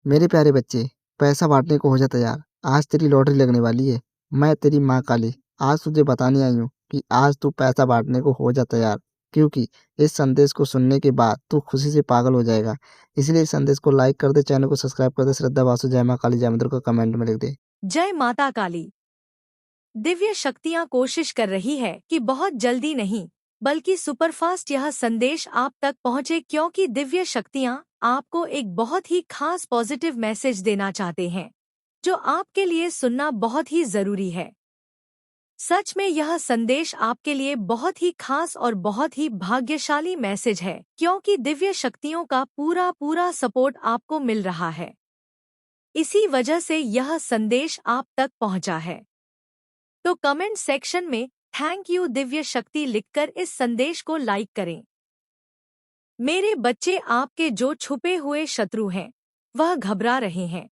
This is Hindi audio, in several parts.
मेरे प्यारे बच्चे, पैसा बाँटने को हो जा तैयार। आज तेरी लॉटरी लगने वाली है। मैं तेरी माँ काली आज तुझे बताने आई हूँ कि आज तू पैसा बाँटने को हो जा तैयार, क्योंकि इस संदेश को सुनने के बाद तू खुशी से पागल हो जाएगा। इसलिए इस संदेश को लाइक कर दे, चैनल को सब्सक्राइब कर दे। श्रद्धा वासु जय माँ काली जय मंत्र को कमेंट में लिख दे। जय माता काली। दिव्य शक्तियां कोशिश कर रही है कि बहुत जल्दी नहीं बल्कि सुपरफास्ट यह संदेश आप तक पहुंचे, क्योंकि दिव्य शक्तियां आपको एक बहुत ही खास पॉजिटिव मैसेज देना चाहते हैं जो आपके लिए सुनना बहुत ही जरूरी है। सच में यह संदेश आपके लिए बहुत ही खास और बहुत ही भाग्यशाली मैसेज है, क्योंकि दिव्य शक्तियों का पूरा पूरा सपोर्ट आपको मिल रहा है। इसी वजह से यह संदेश आप तक पहुंचा है। तो कमेंट सेक्शन में थैंक यू दिव्य शक्ति लिखकर इस संदेश को लाइक करें। मेरे बच्चे, आपके जो छुपे हुए शत्रु हैं वह घबरा रहे हैं।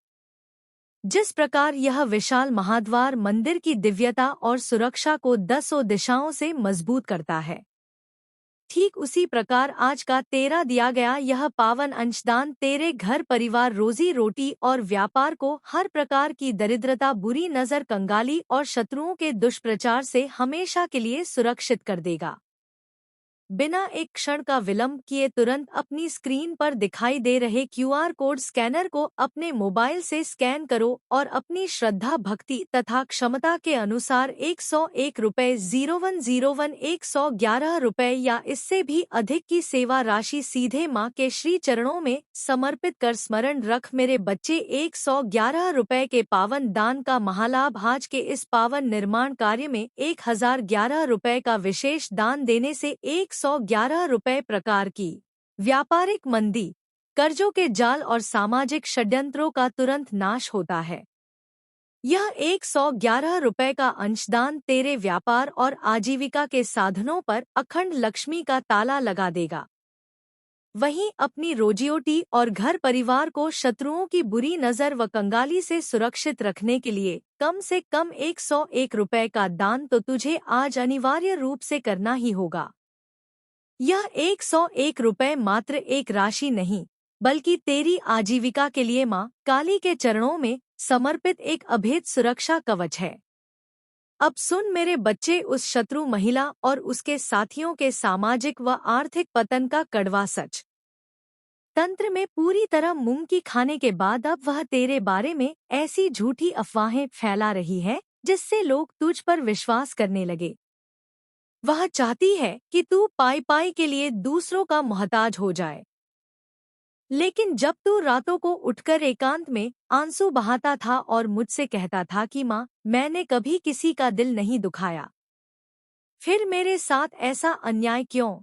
जिस प्रकार यह विशाल महाद्वार मंदिर की दिव्यता और सुरक्षा को दसों दिशाओं से मजबूत करता है, ठीक उसी प्रकार आज का तेरा दिया गया यह पावन अंशदान तेरे घर परिवार, रोजी रोटी और व्यापार को हर प्रकार की दरिद्रता, बुरी नजर, कंगाली और शत्रुओं के दुष्प्रचार से हमेशा के लिए सुरक्षित कर देगा। बिना एक क्षण का विलंब किए तुरंत अपनी स्क्रीन पर दिखाई दे रहे क्यूआर कोड स्कैनर को अपने मोबाइल से स्कैन करो और अपनी श्रद्धा, भक्ति तथा क्षमता के अनुसार 101 रुपये 0101 111 रुपये या इससे भी अधिक की सेवा राशि सीधे मां के श्री चरणों में समर्पित कर स्मरण रख, मेरे बच्चे, 111 रुपये के पावन दान का महालाभ आज के इस पावन निर्माण कार्य में 1011 रुपये का विशेष दान देने से 111 रुपये प्रकार की व्यापारिक मंदी, कर्जों के जाल और सामाजिक षड्यंत्रों का तुरंत नाश होता है। यह 111 रुपये का अंशदान तेरे व्यापार और आजीविका के साधनों पर अखंड लक्ष्मी का ताला लगा देगा। वहीं अपनी रोजीरोटी और घर परिवार को शत्रुओं की बुरी नजर व कंगाली से सुरक्षित रखने के लिए कम से कम 101 रुपये का दान तो तुझे आज अनिवार्य रूप से करना ही होगा। यह 101 रुपये मात्र एक राशि नहीं, बल्कि तेरी आजीविका के लिए मां काली के चरणों में समर्पित एक अभेद सुरक्षा कवच है। अब सुन मेरे बच्चे, उस शत्रु महिला और उसके साथियों के सामाजिक व आर्थिक पतन का कड़वा सच। तंत्र में पूरी तरह मूंग की खाने के बाद अब वह तेरे बारे में ऐसी झूठी अफवाहें फैला रही है जिससे लोग तुझ पर विश्वास करने लगे। वह चाहती है कि तू पाई पाई के लिए दूसरों का मोहताज हो जाए। लेकिन जब तू रातों को उठकर एकांत में आंसू बहाता था और मुझसे कहता था कि माँ, मैंने कभी किसी का दिल नहीं दुखाया, फिर मेरे साथ ऐसा अन्याय क्यों?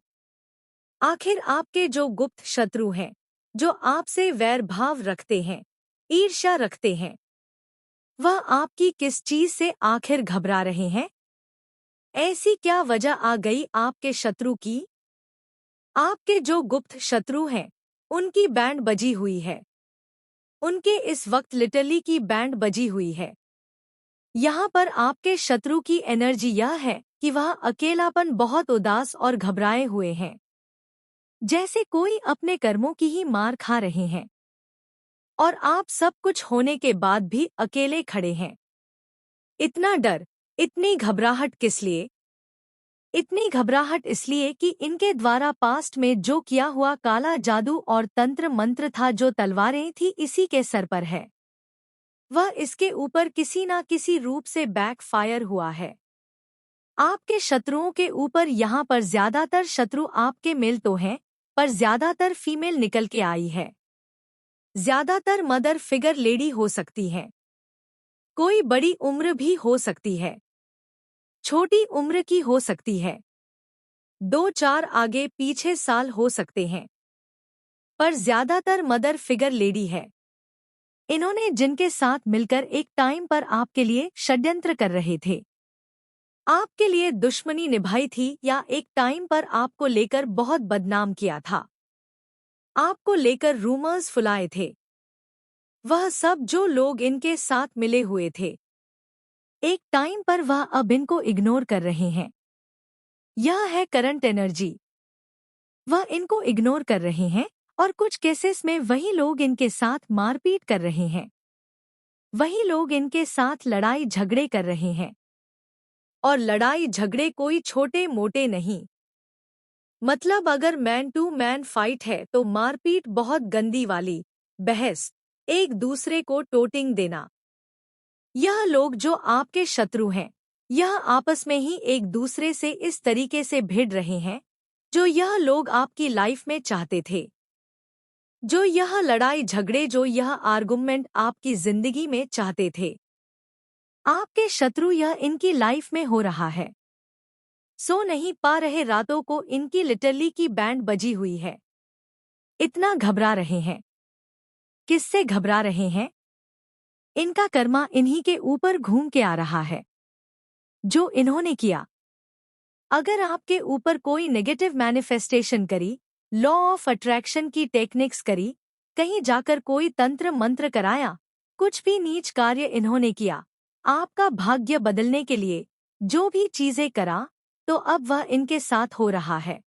आखिर आपके जो गुप्त शत्रु हैं, जो आपसे वैर भाव रखते हैं, ईर्ष्या रखते हैं, वह आपकी किस चीज से आखिर घबरा रहे हैं? ऐसी क्या वजह आ गई आपके शत्रु की? आपके जो गुप्त शत्रु हैं उनकी बैंड बजी हुई है। उनके इस वक्त लिटरली की बैंड बजी हुई है। यहाँ पर आपके शत्रु की एनर्जी यह है कि वह अकेलापन, बहुत उदास और घबराए हुए हैं, जैसे कोई अपने कर्मों की ही मार खा रहे हैं और आप सब कुछ होने के बाद भी अकेले खड़े हैं। इतना डर, इतनी घबराहट किस लिए? इतनी घबराहट इसलिए कि इनके द्वारा पास्ट में जो किया हुआ काला जादू और तंत्र मंत्र था, जो तलवारें थी, इसी के सर पर है। वह इसके ऊपर किसी ना किसी रूप से बैकफायर हुआ है। आपके शत्रुओं के ऊपर यहाँ पर ज्यादातर शत्रु आपके मेल तो हैं, पर ज्यादातर फीमेल निकल के आई है। ज्यादातर मदर फिगर लेडी हो सकती है। कोई बड़ी उम्र भी हो सकती है, छोटी उम्र की हो सकती है, 2-4 आगे पीछे साल हो सकते हैं, पर ज्यादातर मदर फिगर लेडी है। इन्होंने जिनके साथ मिलकर एक टाइम पर आपके लिए षड्यंत्र कर रहे थे, आपके लिए दुश्मनी निभाई थी, या एक टाइम पर आपको लेकर बहुत बदनाम किया था, आपको लेकर रूमर्स फुलाए थे, वह सब जो लोग इनके साथ मिले हुए थे, एक टाइम पर वह अब इनको इग्नोर कर रहे हैं। यह है करंट एनर्जी। वह इनको इग्नोर कर रहे हैं और कुछ केसेस में वही लोग इनके साथ मारपीट कर रहे हैं, वही लोग इनके साथ लड़ाई झगड़े कर रहे हैं। और लड़ाई झगड़े कोई छोटे मोटे नहीं, मतलब अगर मैन टू मैन फाइट है तो मारपीट बहुत गंदी वाली, बहस, एक दूसरे को टोटिंग देना। यह लोग जो आपके शत्रु हैं, यह आपस में ही एक दूसरे से इस तरीके से भिड़ रहे हैं जो यह लोग आपकी लाइफ में चाहते थे। जो यह लड़ाई झगड़े, जो यह आर्गुमेंट आपकी जिंदगी में चाहते थे, आपके शत्रु यह इनकी लाइफ में हो रहा है। सो नहीं पा रहे, रातों को इनकी लिटरली की बैंड बजी हुई है। इतना घबरा रहे हैं। किससे घबरा रहे हैं? इनका कर्मा इन्हीं के ऊपर घूम के आ रहा है, जो इन्होंने किया। अगर आपके ऊपर कोई नेगेटिव मैनिफेस्टेशन करी, लॉ ऑफ अट्रैक्शन की टेक्निक्स करी, कहीं जाकर कोई तंत्र मंत्र कराया, कुछ भी नीच कार्य इन्होंने किया, आपका भाग्य बदलने के लिए जो भी चीजें करा, तो अब वह इनके साथ हो रहा है।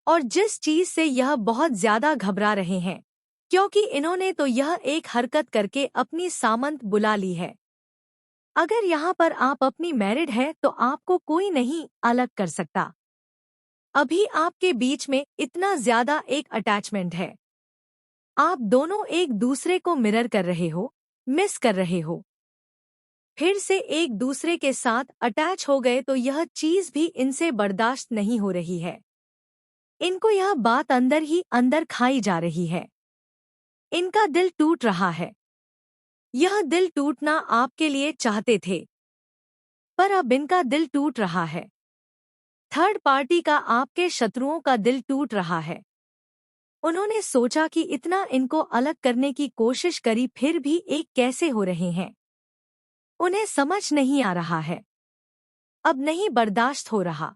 और जिस चीज से यह बहुत ज्यादा घबरा रहे हैं, क्योंकि इन्होंने तो यह एक हरकत करके अपनी सामंत बुला ली है। अगर यहाँ पर आप अपनी मैरिड है तो आपको कोई नहीं अलग कर सकता। अभी आपके बीच में इतना ज्यादा एक अटैचमेंट है। आप दोनों एक दूसरे को मिरर कर रहे हो, मिस कर रहे हो। फिर से एक दूसरे के साथ अटैच हो गए तो यह चीज भी इनसे बर्दाश्त नहीं हो रही है। इनको यह बात अंदर ही अंदर खाई जा रही है। इनका दिल टूट रहा है। यह दिल टूटना आपके लिए चाहते थे, पर अब इनका दिल टूट रहा है। थर्ड पार्टी का, आपके शत्रुओं का दिल टूट रहा है। उन्होंने सोचा कि इतना इनको अलग करने की कोशिश करी, फिर भी एक कैसे हो रहे हैं। उन्हें समझ नहीं आ रहा है। अब नहीं बर्दाश्त हो रहा।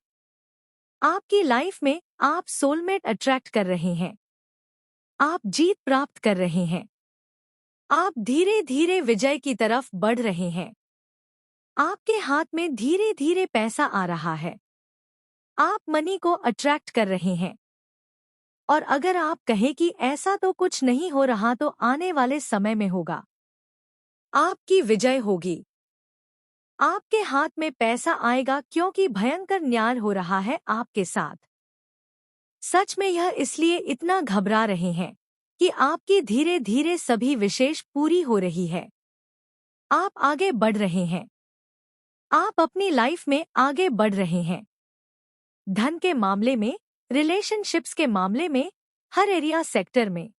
आपकी लाइफ में आप सोलमेट अट्रैक्ट कर रहे हैं। आप जीत प्राप्त कर रहे हैं। आप धीरे धीरे विजय की तरफ बढ़ रहे हैं। आपके हाथ में धीरे धीरे पैसा आ रहा है। आप मनी को अट्रैक्ट कर रहे हैं। और अगर आप कहें कि ऐसा तो कुछ नहीं हो रहा, तो आने वाले समय में होगा। आपकी विजय होगी। आपके हाथ में पैसा आएगा, क्योंकि भयंकर न्याय हो रहा है आपके साथ। सच में यह इसलिए इतना घबरा रहे हैं कि आपकी धीरे धीरे सभी विशेष पूरी हो रही है। आप आगे बढ़ रहे हैं। आप अपनी लाइफ में आगे बढ़ रहे हैं। धन के मामले में, रिलेशनशिप्स के मामले में, हर एरिया सेक्टर में।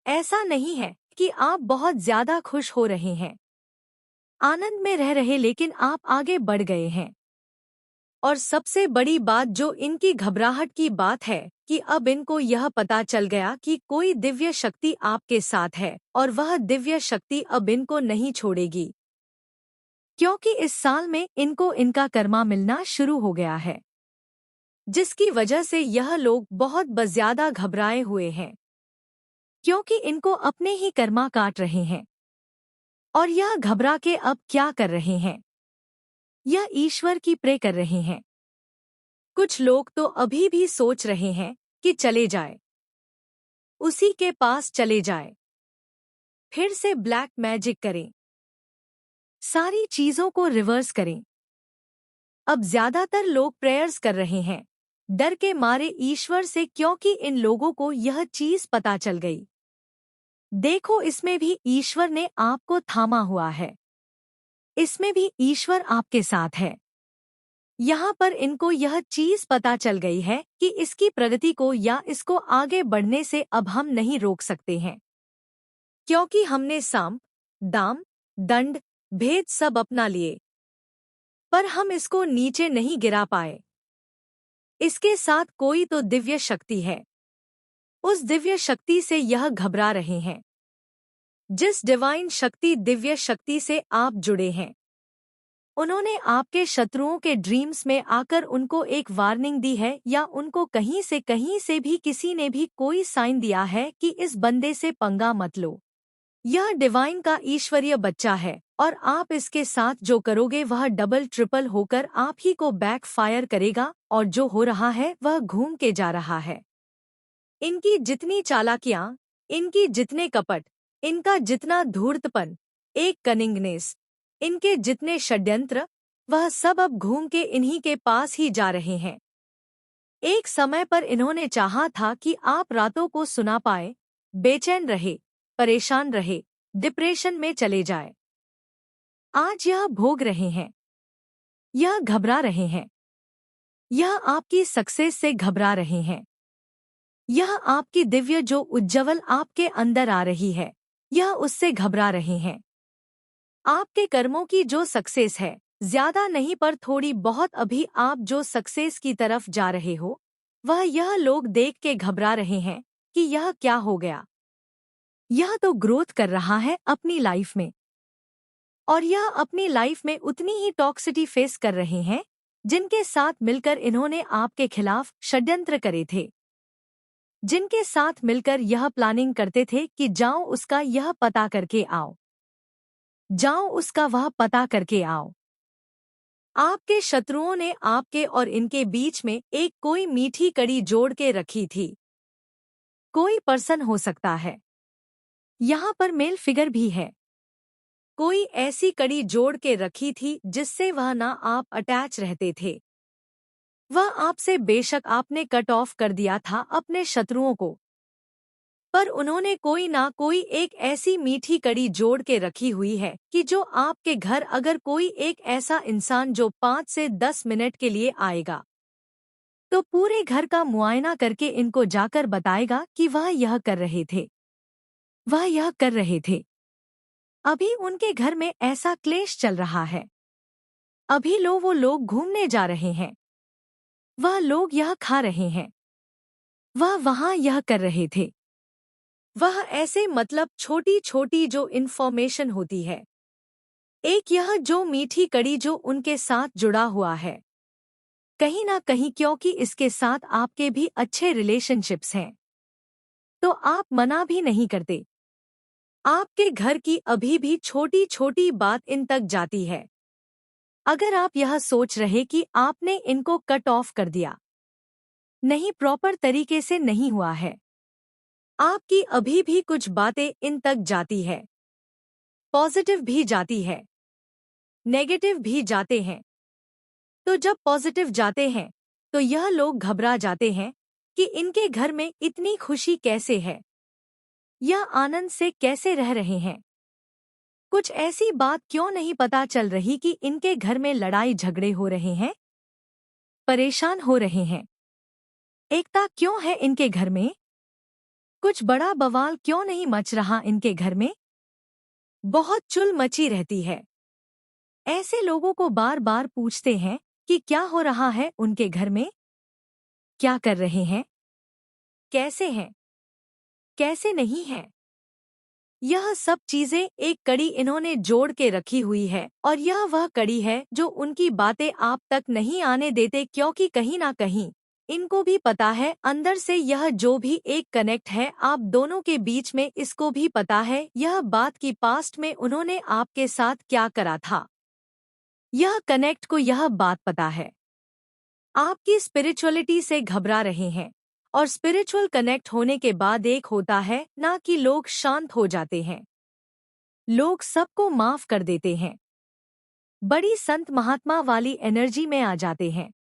ऐसा नहीं है कि आप बहुत ज्यादा खुश हो रहे हैं, आनंद में रह रहे, लेकिन आप आगे बढ़ गए हैं। और सबसे बड़ी बात जो इनकी घबराहट की बात है कि अब इनको यह पता चल गया कि कोई दिव्य शक्ति आपके साथ है, और वह दिव्य शक्ति अब इनको नहीं छोड़ेगी, क्योंकि इस साल में इनको इनका कर्मा मिलना शुरू हो गया है, जिसकी वजह से यह लोग बहुत ज्यादा घबराए हुए हैं, क्योंकि इनको अपने ही कर्मा काट रहे हैं। और यह घबरा के अब क्या कर रहे हैं? यह ईश्वर की प्रे कर रहे हैं। कुछ लोग तो अभी भी सोच रहे हैं कि चले जाए, उसी के पास चले जाए, फिर से ब्लैक मैजिक करें, सारी चीजों को रिवर्स करें। अब ज्यादातर लोग प्रेयर्स कर रहे हैं, डर के मारे ईश्वर से, क्योंकि इन लोगों को यह चीज पता चल गई। देखो, इसमें भी ईश्वर ने आपको थामा हुआ है। इसमें भी ईश्वर आपके साथ है। यहाँ पर इनको यह चीज पता चल गई है कि इसकी प्रगति को या इसको आगे बढ़ने से अब हम नहीं रोक सकते हैं, क्योंकि हमने साम, दाम, दंड, भेद सब अपना लिए, पर हम इसको नीचे नहीं गिरा पाए। इसके साथ कोई तो दिव्य शक्ति है। उस दिव्य शक्ति से यह घबरा रहे हैं। जिस डिवाइन शक्ति, दिव्य शक्ति से आप जुड़े हैं, उन्होंने आपके शत्रुओं के ड्रीम्स में आकर उनको एक वार्निंग दी है, या उनको कहीं से भी किसी ने भी कोई साइन दिया है कि इस बंदे से पंगा मत लो। यह डिवाइन का ईश्वरीय बच्चा है, और आप इसके साथ जो करोगे वह डबल ट्रिपल होकर आप ही को बैक फायर करेगा, और जो हो रहा है वह घूम के जा रहा है। इनकी जितनी चालाकियां, इनकी जितने कपट, इनका जितना धूर्तपन, एक कनिंगनेस, इनके जितने षड्यंत्र, वह सब अब घूम के इन्हीं के पास ही जा रहे हैं। एक समय पर इन्होंने चाहा था कि आप रातों को सुना पाए, बेचैन रहे, परेशान रहे, डिप्रेशन में चले जाए। आज यह भोग रहे हैं, यह घबरा रहे हैं, यह आपकी सक्सेस से घबरा रहे हैं, यह आपकी दिव्य जो उज्ज्वल आपके अंदर आ रही है, यह उससे घबरा रहे हैं। आपके कर्मों की जो सक्सेस है, ज्यादा नहीं पर थोड़ी बहुत अभी आप जो सक्सेस की तरफ जा रहे हो, वह यह लोग देख के घबरा रहे हैं कि यह क्या हो गया। यह तो ग्रोथ कर रहा है अपनी लाइफ में, और यह अपनी लाइफ में उतनी ही टॉक्सिटी फेस कर रहे हैं जिनके साथ मिलकर इन्होंने आपके खिलाफ षड्यंत्र करे थे, जिनके साथ मिलकर यह प्लानिंग करते थे कि जाओ उसका यह पता करके आओ, जाओ उसका वह पता करके आओ। आपके शत्रुओं ने आपके और इनके बीच में एक कोई मीठी कड़ी जोड़ के रखी थी। कोई पर्सन हो सकता है, यहाँ पर मेल फिगर भी है। कोई ऐसी कड़ी जोड़ के रखी थी जिससे वह ना आप अटैच रहते थे। वह आपसे बेशक आपने कट ऑफ कर दिया था अपने शत्रुओं को, पर उन्होंने कोई ना कोई एक ऐसी मीठी कड़ी जोड़ के रखी हुई है कि जो आपके घर अगर कोई एक ऐसा इंसान जो 5 से 10 मिनट के लिए आएगा, तो पूरे घर का मुआयना करके इनको जाकर बताएगा कि वह यह कर रहे थे, वह यह कर रहे थे। अभी उनके घर में ऐसा क्लेश चल रहा है, अभी वो लोग घूमने जा रहे हैं, वह लोग यह खा रहे हैं, वह वहां यह कर रहे थे। वह ऐसे मतलब छोटी छोटी जो इन्फॉर्मेशन होती है, एक यह जो मीठी कड़ी जो उनके साथ जुड़ा हुआ है, कहीं ना कहीं क्योंकि इसके साथ आपके भी अच्छे रिलेशनशिप्स हैं, तो आप मना भी नहीं करते। आपके घर की अभी भी छोटी छोटी बात इन तक जाती है। अगर आप यह सोच रहे कि आपने इनको कट ऑफ कर दिया, नहीं, प्रॉपर तरीके से नहीं हुआ है, आपकी अभी भी कुछ बातें इन तक जाती है, पॉजिटिव भी जाती है, नेगेटिव भी जाते हैं। तो जब पॉजिटिव जाते हैं तो यह लोग घबरा जाते हैं कि इनके घर में इतनी खुशी कैसे है, यह आनंद से कैसे रह रहे हैं। कुछ ऐसी बात क्यों नहीं पता चल रही कि इनके घर में लड़ाई झगड़े हो रहे हैं, परेशान हो रहे हैं। एकता क्यों है इनके घर में, कुछ बड़ा बवाल क्यों नहीं मच रहा इनके घर में। बहुत चुल मची रहती है। ऐसे लोगों को बार बार पूछते हैं कि क्या हो रहा है उनके घर में, क्या कर रहे हैं, कैसे हैं, कैसे नहीं हैं। यह सब चीजें एक कड़ी इन्होंने जोड़ के रखी हुई है, और यह वह कड़ी है जो उनकी बातें आप तक नहीं आने देते, क्योंकि कहीं ना कहीं इनको भी पता है अंदर से यह जो भी एक कनेक्ट है आप दोनों के बीच में, इसको भी पता है यह बात की पास्ट में उन्होंने आपके साथ क्या करा था। यह कनेक्ट को यह बात पता है। आपकी स्पिरिचुअलिटी से घबरा रहे हैं, और स्पिरिचुअल कनेक्ट होने के बाद एक होता है ना कि लोग शांत हो जाते हैं, लोग सबको माफ कर देते हैं, बड़ी संत महात्मा वाली एनर्जी में आ जाते हैं।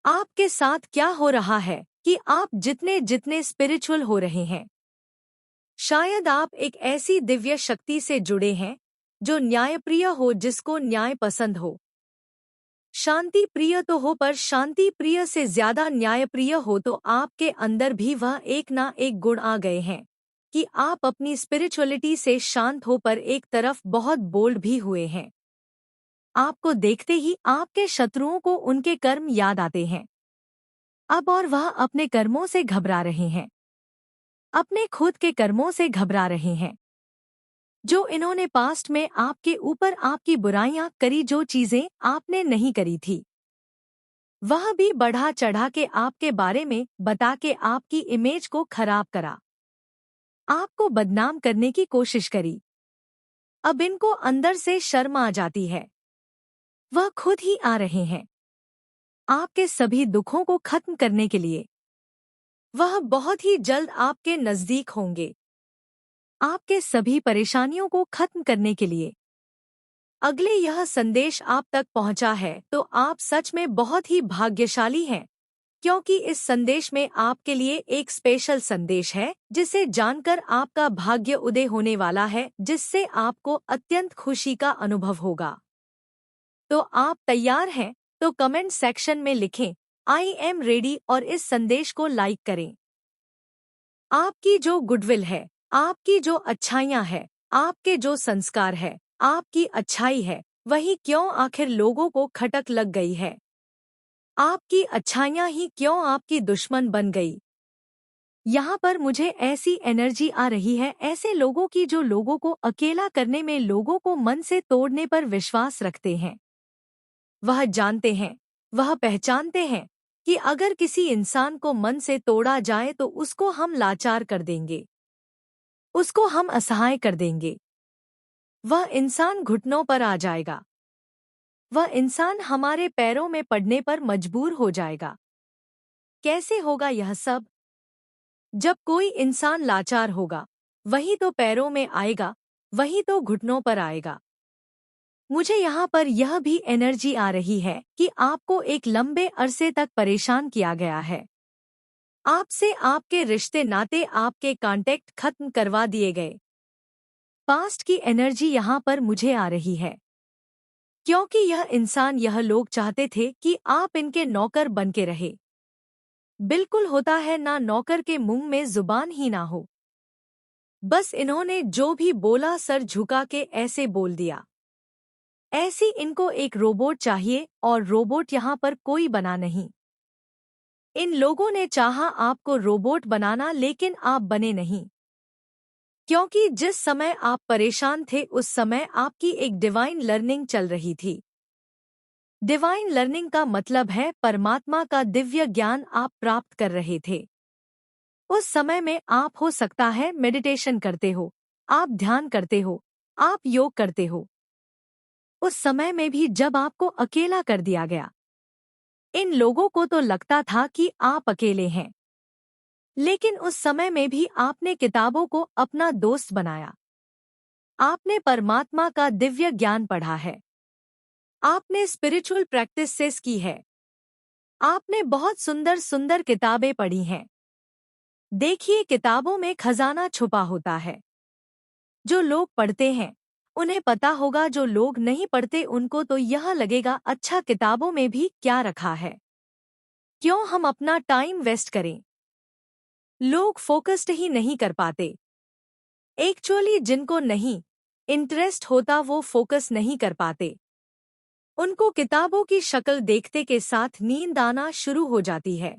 आपके साथ क्या हो रहा है कि आप जितने जितने स्पिरिचुअल हो रहे हैं, शायद आप एक ऐसी दिव्य शक्ति से जुड़े हैं जो न्यायप्रिय हो, जिसको न्याय पसंद हो। शांति प्रिय तो हो, पर शांति प्रिय से ज्यादा न्यायप्रिय हो, तो आपके अंदर भी वह एक ना एक गुण आ गए हैं कि आप अपनी स्पिरिचुअलिटी से शांत हो, पर एक तरफ बहुत बोल्ड भी हुए हैं। आपको देखते ही आपके शत्रुओं को उनके कर्म याद आते हैं अब, और वह अपने कर्मों से घबरा रहे हैं, अपने खुद के कर्मों से घबरा रहे हैं, जो इन्होंने पास्ट में आपके ऊपर आपकी बुराइयां करी, जो चीजें आपने नहीं करी थी, वह भी बढ़ा चढ़ा के आपके बारे में बता के आपकी इमेज को खराब करा, आपको बदनाम करने की कोशिश करी। अब इनको अंदर से शर्म आ जाती है, वह खुद ही आ रहे हैं आपके सभी दुखों को खत्म करने के लिए। वह बहुत ही जल्द आपके नजदीक होंगे, आपके सभी परेशानियों को खत्म करने के लिए। अगले यह संदेश आप तक पहुंचा है तो आप सच में बहुत ही भाग्यशाली हैं, क्योंकि इस संदेश में आपके लिए एक स्पेशल संदेश है जिसे जानकर आपका भाग्य उदय होने वाला है, जिससे आपको अत्यंत खुशी का अनुभव होगा। तो आप तैयार हैं? तो कमेंट सेक्शन में लिखें आई एम रेडी और इस संदेश को लाइक करें। आपकी जो गुडविल है, आपकी जो अच्छाइयाँ है, आपके जो संस्कार है, आपकी अच्छाई है, वही क्यों आखिर लोगों को खटक लग गई है? आपकी अच्छाइयाँ ही क्यों आपकी दुश्मन बन गई? यहाँ पर मुझे ऐसी एनर्जी आ रही है ऐसे लोगों की जो लोगों को अकेला करने में, लोगों को मन से तोड़ने पर विश्वास रखते हैं। वह जानते हैं, वह पहचानते हैं कि अगर किसी इंसान को मन से तोड़ा जाए तो उसको हम लाचार कर देंगे, उसको हम असहाय कर देंगे। वह इंसान घुटनों पर आ जाएगा, वह इंसान हमारे पैरों में पड़ने पर मजबूर हो जाएगा। कैसे होगा यह सब? जब कोई इंसान लाचार होगा, वही तो पैरों में आएगा, वही तो घुटनों पर आएगा। मुझे यहाँ पर यह भी एनर्जी आ रही है कि आपको एक लंबे अरसे तक परेशान किया गया है। आपसे आपके रिश्ते नाते, आपके कांटेक्ट खत्म करवा दिए गए। पास्ट की एनर्जी यहाँ पर मुझे आ रही है, क्योंकि यह इंसान, यह लोग चाहते थे कि आप इनके नौकर बन के रहे। बिल्कुल होता है ना, नौकर के मुंह में जुबान ही ना हो। बस इन्होंने जो भी बोला सर झुका के ऐसे बोल दिया। ऐसी इनको एक रोबोट चाहिए और रोबोट यहाँ पर कोई बना नहीं। इन लोगों ने चाहा आपको रोबोट बनाना, लेकिन आप बने नहीं, क्योंकि जिस समय आप परेशान थे उस समय आपकी एक डिवाइन लर्निंग चल रही थी। डिवाइन लर्निंग का मतलब है परमात्मा का दिव्य ज्ञान आप प्राप्त कर रहे थे। उस समय में आप हो सकता है मेडिटेशन करते हो, आप ध्यान करते हो, आप योग करते हो। उस समय में भी जब आपको अकेला कर दिया गया, इन लोगों को तो लगता था कि आप अकेले हैं, लेकिन उस समय में भी आपने किताबों को अपना दोस्त बनाया। आपने परमात्मा का दिव्य ज्ञान पढ़ा है, आपने स्पिरिचुअल प्रैक्टिसेस की है, आपने बहुत सुंदर सुंदर किताबें पढ़ी हैं। देखिए, किताबों में खजाना छुपा होता है। जो लोग पढ़ते हैं उन्हें पता होगा, जो लोग नहीं पढ़ते उनको तो यह लगेगा अच्छा किताबों में भी क्या रखा है, क्यों हम अपना टाइम वेस्ट करें। लोग फोकस्ड ही नहीं कर पाते। एक्चुअली जिनको नहीं इंटरेस्ट होता वो फोकस नहीं कर पाते। उनको किताबों की शक्ल देखते के साथ नींद आना शुरू हो जाती है।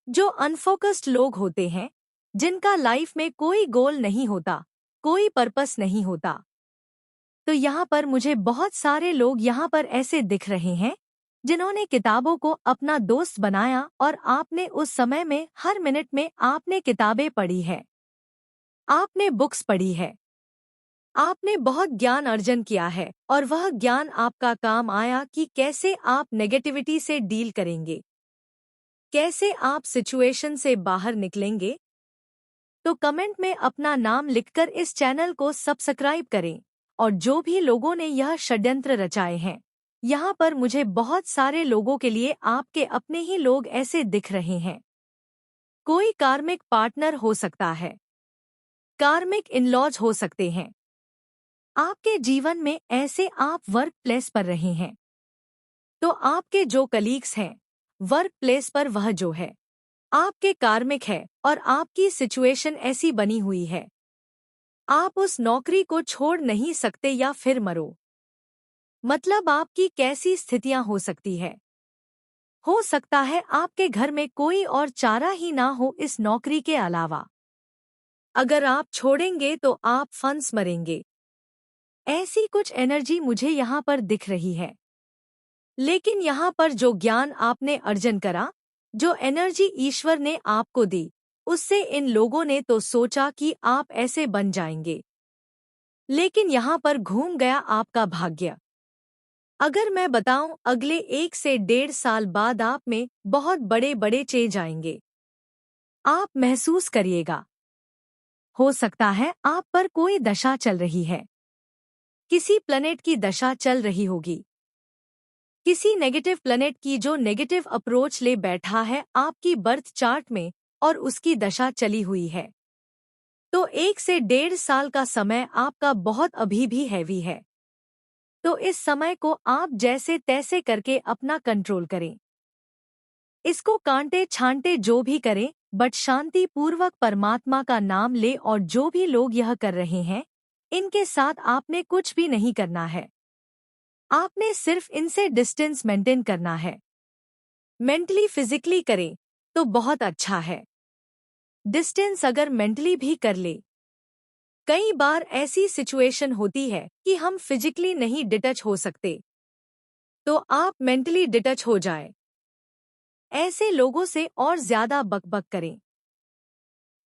जो अनफोकस्ड लोग होते हैं, जिनका लाइफ में कोई गोल नहीं होता, कोई पर्पस नहीं होता, तो यहाँ पर मुझे बहुत सारे लोग यहाँ पर ऐसे दिख रहे हैं जिन्होंने किताबों को अपना दोस्त बनाया, और आपने उस समय में हर मिनट में आपने किताबें पढ़ी है, आपने बुक्स पढ़ी है, आपने बहुत ज्ञान अर्जन किया है, और वह ज्ञान आपका काम आया कि कैसे आप नेगेटिविटी से डील करेंगे, कैसे आप सिचुएशन से बाहर निकलेंगे। तो कमेंट में अपना नाम लिखकर इस चैनल को सब्सक्राइब करें। और जो भी लोगों ने यह षड्यंत्र रचाए हैं, यहाँ पर मुझे बहुत सारे लोगों के लिए आपके अपने ही लोग ऐसे दिख रहे हैं। कोई कार्मिक पार्टनर हो सकता है, कार्मिक इनलॉज हो सकते हैं। आपके जीवन में ऐसे आप वर्क प्लेस पर रहे हैं, तो आपके जो कलीग्स हैं वर्क प्लेस पर, वह जो है आपके कार्मिक है, और आपकी सिचुएशन ऐसी बनी हुई है, आप उस नौकरी को छोड़ नहीं सकते या फिर मरो। मतलब आपकी कैसी स्थितियां हो सकती है? हो सकता है आपके घर में कोई और चारा ही ना हो इस नौकरी के अलावा। अगर आप छोड़ेंगे तो आप फंस मरेंगे। ऐसी कुछ एनर्जी मुझे यहाँ पर दिख रही है। लेकिन यहाँ पर जो ज्ञान आपने अर्जन करा, जो एनर्जी ईश्वर ने आपको दी, उससे इन लोगों ने तो सोचा कि आप ऐसे बन जाएंगे, लेकिन यहाँ पर घूम गया आपका भाग्य। अगर मैं बताऊं, अगले 1 से 1.5 साल बाद आप में बहुत बड़े बड़े चेंज आएंगे। आप महसूस करिएगा। हो सकता है आप पर कोई दशा चल रही है। किसी प्लैनेट की दशा चल रही होगी। किसी नेगेटिव प्लैनेट की जो नेगेटिव अप्रोच ले बैठा है आपकी बर्थ चार्ट में और उसकी दशा चली हुई है। तो 1 से 1.5 साल का समय आपका बहुत अभी भी हैवी है। तो इस समय को आप जैसे तैसे करके अपना कंट्रोल करें। इसको कांटे छांटे जो भी करें, बट शांति पूर्वक परमात्मा का नाम ले। और जो भी लोग यह कर रहे हैं, इनके साथ आपने कुछ भी नहीं करना है। आपने सिर्फ इनसे डिस्टेंस मेंटेन करना है। मेंटली फिजिकली करें तो बहुत अच्छा है। डिस्टेंस अगर मेंटली भी कर ले। कई बार ऐसी सिचुएशन होती है कि हम फिजिकली नहीं डिटच हो सकते, तो आप मेंटली डिटच हो जाए। ऐसे लोगों से और ज्यादा बकबक करें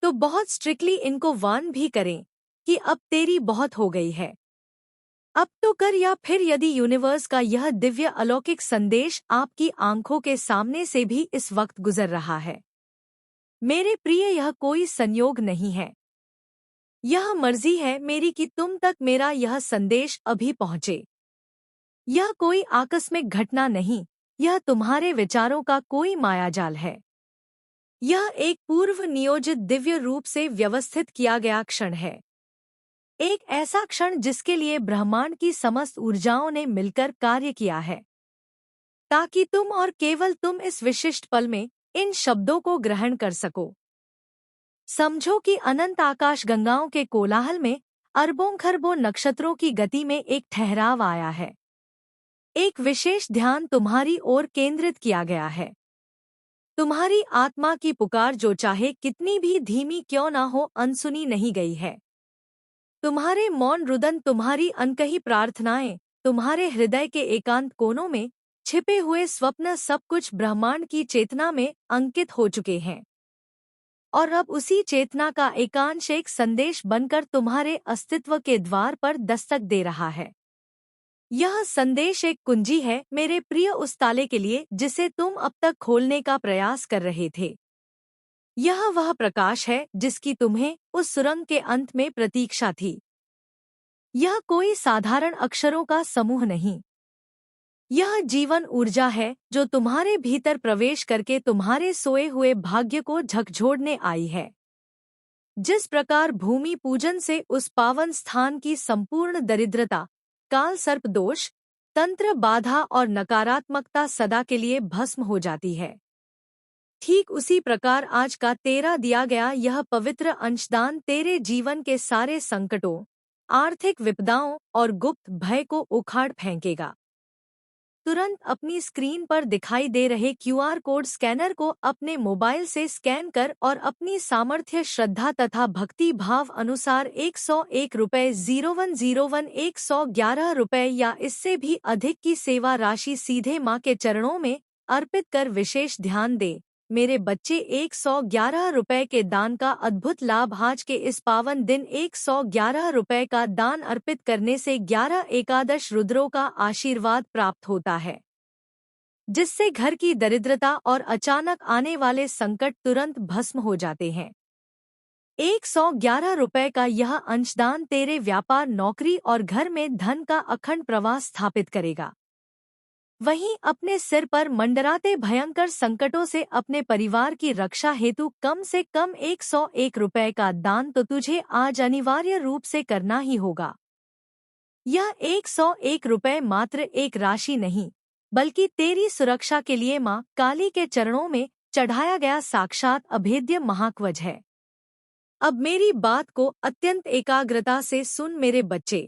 तो बहुत स्ट्रिक्टली इनको वार्न भी करें कि अब तेरी बहुत हो गई है, अब तो कर। या फिर यदि यूनिवर्स का यह दिव्य अलौकिक संदेश आपकी आंखों के सामने से भी इस वक्त गुजर रहा है, मेरे प्रिय यह कोई संयोग नहीं है, यह मर्जी है मेरी कि तुम तक मेरा यह संदेश अभी पहुंचे। यह कोई आकस्मिक घटना नहीं, यह तुम्हारे विचारों का कोई मायाजाल है। यह एक पूर्व नियोजित दिव्य रूप से व्यवस्थित किया गया क्षण है। एक ऐसा क्षण जिसके लिए ब्रह्मांड की समस्त ऊर्जाओं ने मिलकर कार्य किया है, ताकि तुम और केवल तुम इस विशिष्ट पल में इन शब्दों को ग्रहण कर सको। समझो कि अनंत आकाश गंगाओं के कोलाहल में अरबों खरबों नक्षत्रों की गति में एक ठहराव आया है। एक विशेष ध्यान तुम्हारी ओर केंद्रित किया गया है। तुम्हारी आत्मा की पुकार जो चाहे कितनी भी धीमी क्यों ना हो, अनसुनी नहीं गई है। तुम्हारे मौन रुदन, तुम्हारी अनकही प्रार्थनाएं, तुम्हारे हृदय के एकांत कोनों में छिपे हुए स्वप्न, सब कुछ ब्रह्मांड की चेतना में अंकित हो चुके हैं। और अब उसी चेतना का एकांश एक संदेश बनकर तुम्हारे अस्तित्व के द्वार पर दस्तक दे रहा है। यह संदेश एक कुंजी है मेरे प्रिय, उस ताले के लिए जिसे तुम अब तक खोलने का प्रयास कर रहे थे। यह वह प्रकाश है जिसकी तुम्हें उस सुरंग के अंत में प्रतीक्षा थी। यह कोई साधारण अक्षरों का समूह नहीं, यह जीवन ऊर्जा है जो तुम्हारे भीतर प्रवेश करके तुम्हारे सोए हुए भाग्य को झकझोरने आई है। जिस प्रकार भूमि पूजन से उस पावन स्थान की संपूर्ण दरिद्रता, काल सर्प दोष, तंत्र बाधा और नकारात्मकता सदा के लिए भस्म हो जाती है, ठीक उसी प्रकार आज का तेरा दिया गया यह पवित्र अंशदान तेरे जीवन के सारे संकटों, आर्थिक विपदाओं और गुप्त भय को उखाड़ फेंकेगा। तुरंत अपनी स्क्रीन पर दिखाई दे रहे क्यूआर कोड स्कैनर को अपने मोबाइल से स्कैन कर और अपनी सामर्थ्य, श्रद्धा तथा भक्ति भाव अनुसार 101 रुपये 0101 111 रुपये या इससे भी अधिक की सेवा राशि सीधे मां के चरणों में अर्पित कर विशेष ध्यान दे। मेरे बच्चे, 111 रुपये के दान का अद्भुत लाभ। आज के इस पावन दिन 111 रुपये का दान अर्पित करने से 11 एकादश रुद्रों का आशीर्वाद प्राप्त होता है, जिससे घर की दरिद्रता और अचानक आने वाले संकट तुरंत भस्म हो जाते हैं। 111 रुपये का यह अंशदान तेरे व्यापार, नौकरी और घर में धन का अखंड प्रवाह स्थापित करेगा। वहीं अपने सिर पर मंडराते भयंकर संकटों से अपने परिवार की रक्षा हेतु कम से कम 101 रुपये का दान तो तुझे आज अनिवार्य रूप से करना ही होगा। यह 101 रुपये मात्र एक राशि नहीं, बल्कि तेरी सुरक्षा के लिए मां काली के चरणों में चढ़ाया गया साक्षात अभेद्य महाकवच है। अब मेरी बात को अत्यंत एकाग्रता से सुन मेरे बच्चे।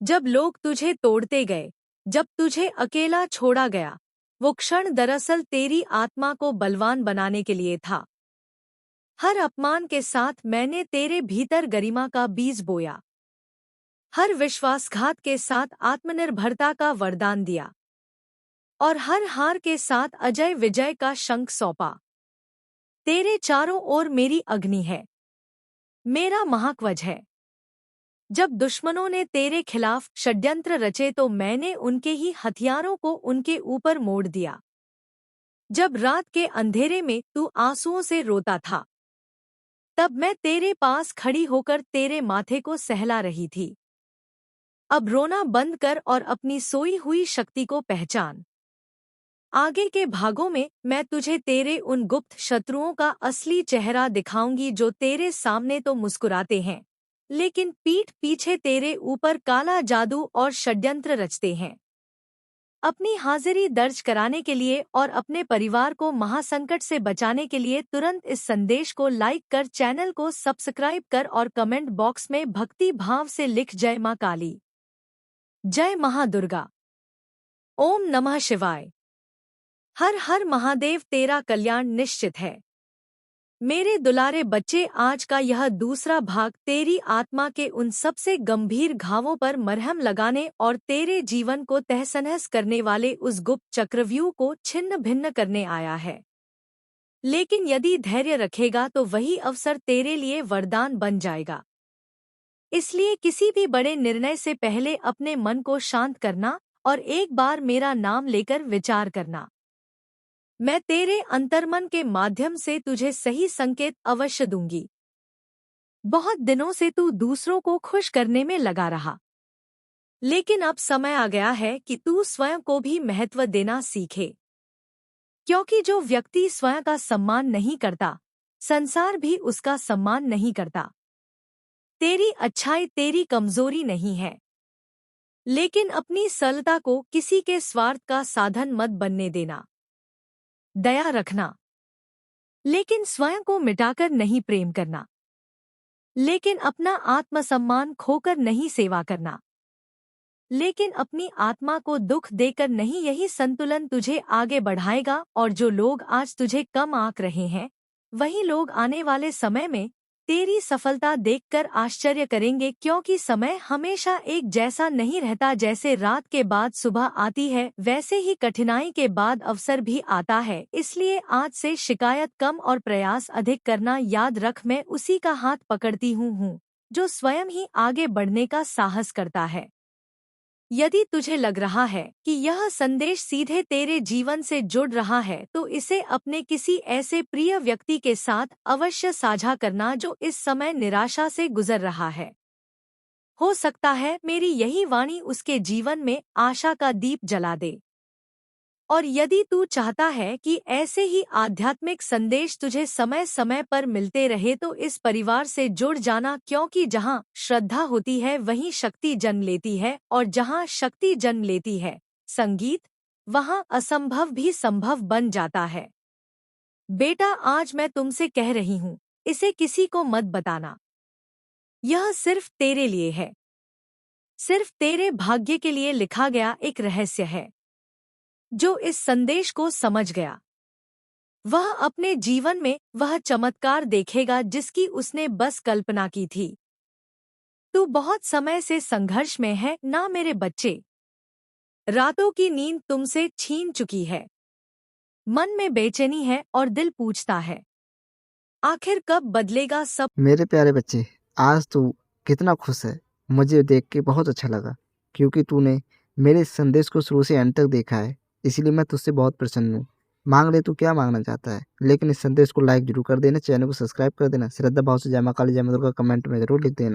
जब लोग तुझे तोड़ते गए, जब तुझे अकेला छोड़ा गया, वो क्षण दरअसल तेरी आत्मा को बलवान बनाने के लिए था। हर अपमान के साथ मैंने तेरे भीतर गरिमा का बीज बोया, हर विश्वासघात के साथ आत्मनिर्भरता का वरदान दिया और हर हार के साथ अजय विजय का शंख सौंपा। तेरे चारों ओर मेरी अग्नि है, मेरा महाकवच है। जब दुश्मनों ने तेरे खिलाफ षड्यंत्र रचे तो मैंने उनके ही हथियारों को उनके ऊपर मोड़ दिया। जब रात के अंधेरे में तू आंसुओं से रोता था, तब मैं तेरे पास खड़ी होकर तेरे माथे को सहला रही थी। अब रोना बंद कर और अपनी सोई हुई शक्ति को पहचान। आगे के भागों में मैं तुझे तेरे उन गुप्त शत्रुओं का असली चेहरा दिखाऊंगी जो तेरे सामने तो मुस्कुराते हैं, लेकिन पीठ पीछे तेरे ऊपर काला जादू और षड्यंत्र रचते हैं। अपनी हाजिरी दर्ज कराने के लिए और अपने परिवार को महासंकट से बचाने के लिए तुरंत इस संदेश को लाइक कर, चैनल को सब्सक्राइब कर और कमेंट बॉक्स में भक्ति भाव से लिख जय मां काली, जय महादुर्गा, ओम नमः शिवाय, हर हर महादेव। तेरा कल्याण निश्चित है। मेरे दुलारे बच्चे, आज का यह दूसरा भाग तेरी आत्मा के उन सबसे गंभीर घावों पर मरहम लगाने और तेरे जीवन को तहस-नहस करने वाले उस गुप्त चक्रव्यूह को छिन्न भिन्न करने आया है। लेकिन यदि धैर्य रखेगा तो वही अवसर तेरे लिए वरदान बन जाएगा। इसलिए किसी भी बड़े निर्णय से पहले अपने मन को शांत करना और एक बार मेरा नाम लेकर विचार करना। मैं तेरे अंतर्मन के माध्यम से तुझे सही संकेत अवश्य दूंगी। बहुत दिनों से तू दूसरों को खुश करने में लगा रहा, लेकिन अब समय आ गया है कि तू स्वयं को भी महत्व देना सीखे, क्योंकि जो व्यक्ति स्वयं का सम्मान नहीं करता, संसार भी उसका सम्मान नहीं करता। तेरी अच्छाई तेरी कमजोरी नहीं है, लेकिन अपनी सरलता को किसी के स्वार्थ का साधन मत बनने देना। दया रखना, लेकिन स्वयं को मिटाकर नहीं प्रेम करना, लेकिन अपना आत्मसम्मान खोकर नहीं सेवा करना, लेकिन अपनी आत्मा को दुख देकर नहीं। यही संतुलन तुझे आगे बढ़ाएगा। और जो लोग आज तुझे कम आंक रहे हैं, वही लोग आने वाले समय में तेरी सफलता देखकर आश्चर्य करेंगे, क्योंकि समय हमेशा एक जैसा नहीं रहता। जैसे रात के बाद सुबह आती है, वैसे ही कठिनाई के बाद अवसर भी आता है। इसलिए आज से शिकायत कम और प्रयास अधिक करना। याद रख, मैं उसी का हाथ पकड़ती हूँ जो स्वयं ही आगे बढ़ने का साहस करता है। यदि तुझे लग रहा है कि यह संदेश सीधे तेरे जीवन से जुड़ रहा है, तो इसे अपने किसी ऐसे प्रिय व्यक्ति के साथ अवश्य साझा करना जो इस समय निराशा से गुजर रहा है। हो सकता है मेरी यही वाणी उसके जीवन में आशा का दीप जला दे। और यदि तू चाहता है कि ऐसे ही आध्यात्मिक संदेश तुझे समय समय पर मिलते रहे, तो इस परिवार से जुड़ जाना, क्योंकि जहाँ श्रद्धा होती है वहीं शक्ति जन्म लेती है, और जहाँ शक्ति जन्म लेती है संगीत, वहाँ असंभव भी संभव बन जाता है। बेटा, आज मैं तुमसे कह रही हूँ, इसे किसी को मत बताना। यह सिर्फ तेरे लिए है, सिर्फ तेरे भाग्य के लिए लिखा गया एक रहस्य है। जो इस संदेश को समझ गया, वह अपने जीवन में वह चमत्कार देखेगा जिसकी उसने बस कल्पना की थी। तू बहुत समय से संघर्ष में है ना मेरे बच्चे। रातों की नींद तुमसे छीन चुकी है, मन में बेचैनी है और दिल पूछता है, आखिर कब बदलेगा सब। मेरे प्यारे बच्चे, आज तू कितना खुश है, मुझे देख के बहुत अच्छा लगा, क्योंकि तूने मेरे इस संदेश को शुरू से अंत तक देखा है। इसलिए मैं तुझसे बहुत प्रसन्न हूँ। मांग ले, तू क्या मांगना चाहता है, लेकिन इस संदेश को लाइक जरूर कर देना, चैनल को सब्सक्राइब कर देना। श्रद्धा भाव से जय मां काली जय मां दुर्गा कमेंट में जरूर लिख देना।